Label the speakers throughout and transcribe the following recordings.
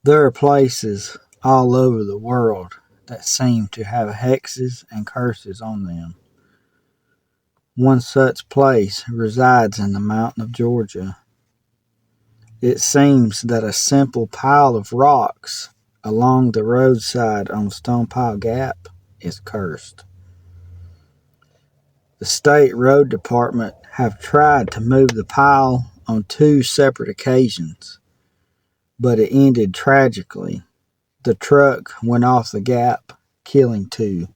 Speaker 1: There are places all over the world that seem to have hexes and curses on them. One such place resides in the mountain of Georgia. It seems that a simple pile of rocks along the roadside on Stonepile Gap is cursed. The state road department have tried to move the pile on two separate occasions, but it ended tragically. The truck went off the gap, killing two.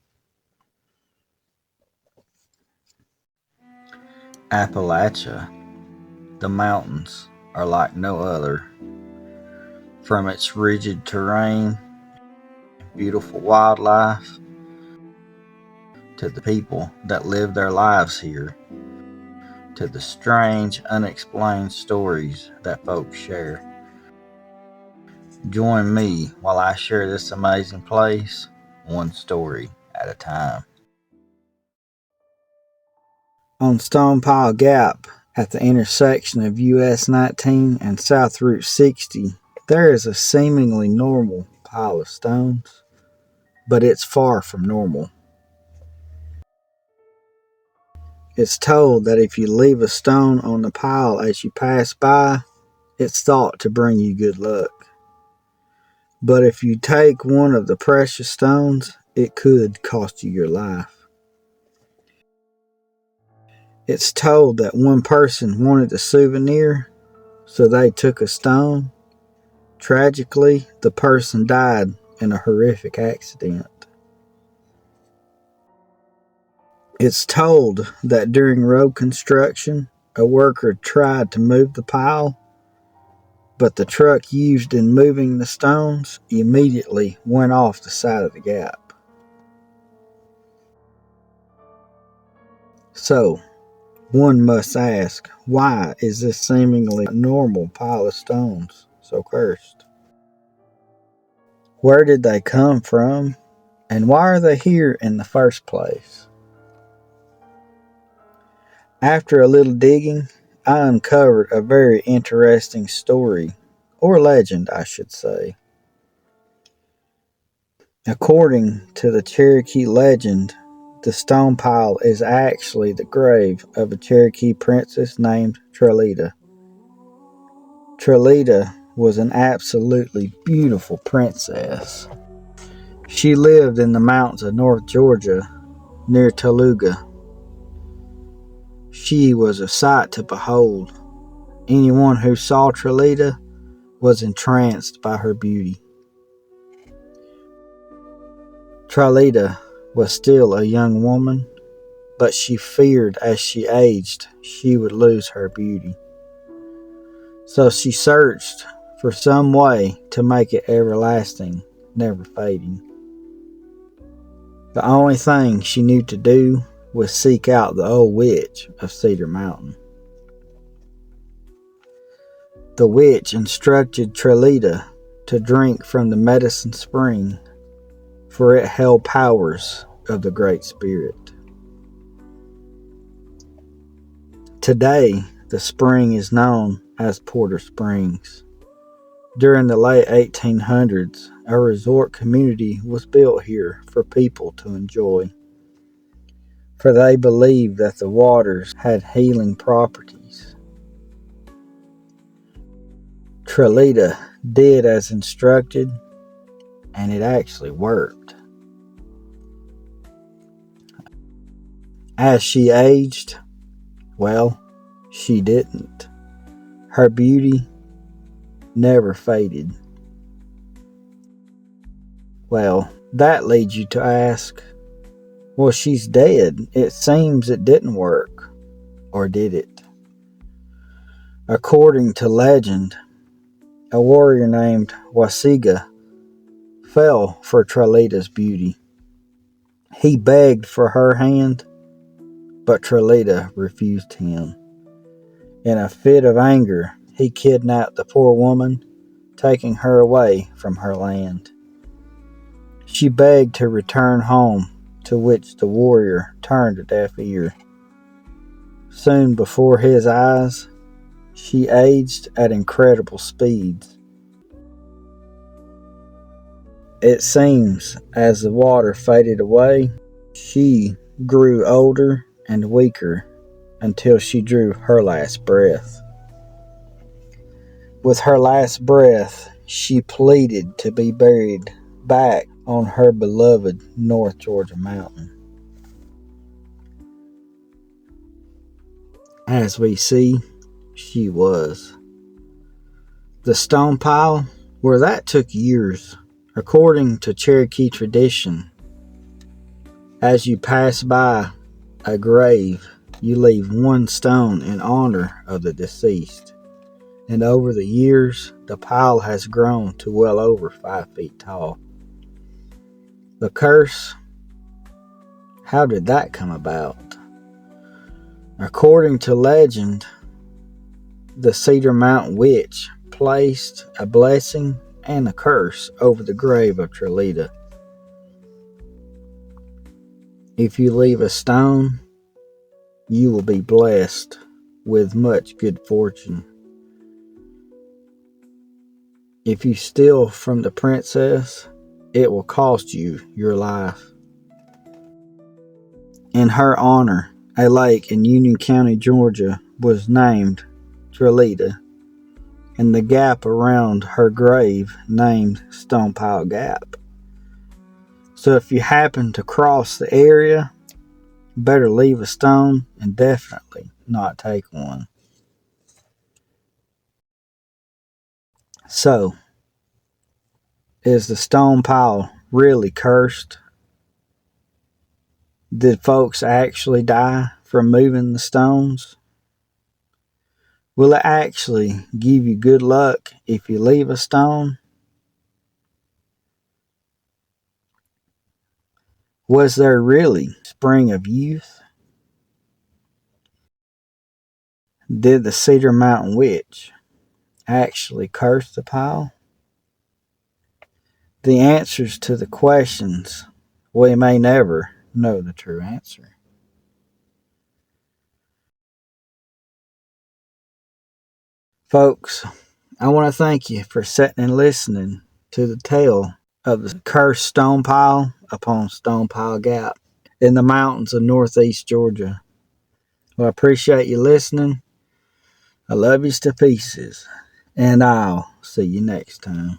Speaker 1: Appalachia, the mountains, are like no other. From its rigid terrain, beautiful wildlife, to the people that live their lives here, to the strange, unexplained stories that folks share. Join me while I share this amazing place, one story at a time. On Stonepile Gap, at the intersection of US 19 and South Route 60, there is a seemingly normal pile of stones, but it's far from normal. It's told that if you leave a stone on the pile as you pass by, it's thought to bring you good luck. But if you take one of the precious stones, it could cost you your life. It's told that one person wanted a souvenir, so they took a stone. Tragically, the person died in a horrific accident. It's told that during road construction, a worker tried to move the pile, but the truck used in moving the stones immediately went off the side of the gap. So, one must ask, why is this seemingly normal pile of stones so cursed? Where did they come from, and why are they here in the first place? After a little digging, I uncovered a very interesting story, or legend, I should say. According to the Cherokee legend, the stone pile is actually the grave of a Cherokee princess named Trita. Trita was an absolutely beautiful princess. She lived in the mountains of North Georgia, near Toluga. She was a sight to behold. Anyone who saw Trita was entranced by her beauty. Trita was still a young woman, but she feared as she aged she would lose her beauty. So she searched for some way to make it everlasting, never fading. The only thing she knew to do was seek out the old witch of Cedar Mountain. The witch instructed Trita to drink from the medicine spring, for it held powers of the Great Spirit. Today, the spring is known as Porter Springs. During the late 1800s, a resort community was built here for people to enjoy, for they believed that the waters had healing properties. Trita did as instructed, and it actually worked. As she aged, well, she didn't. Her beauty never faded. Well, that leads you to ask, well, she's dead. It seems it didn't work. Or did it? According to legend, a warrior named Wasiga fell for Trita's beauty. He begged for her hand, but Trita refused him. In a fit of anger, he kidnapped the poor woman, taking her away from her land. She begged to return home, to which the warrior turned a deaf ear. Soon before his eyes, she aged at incredible speeds. It seems as the water faded away, she grew older and weaker until she drew her last breath. With her last breath, she pleaded to be buried back on her beloved North Georgia mountain. As we see, she was. The Stonepile, where that took years, according to Cherokee tradition. As you pass by a grave, you leave one stone in honor of the deceased. And over the years, the pile has grown to well over 5 feet tall. The curse, how did that come about? According to legend, the Cedar Mountain witch placed a blessing and a curse over the grave of Trita. If you leave a stone, you will be blessed with much good fortune. If you steal from the princess, it will cost you your life. In her honor, a lake in Union County, Georgia was named Trita, and the gap around her grave named Stonepile Gap. So if you happen to cross the area, better leave a stone and definitely not take one. So, is the Stonepile really cursed? Did folks actually die from moving the stones? Will it actually give you good luck if you leave a stone? Was there really a spring of youth? Did the Cedar Mountain witch actually curse the pile? The answers to the questions, we may never know the true answer. Folks, I want to thank you for sitting and listening to the tale of the cursed stone pile upon Stonepile Gap in the mountains of northeast Georgia. Well, I appreciate you listening. I love you to pieces, and I'll see you next time.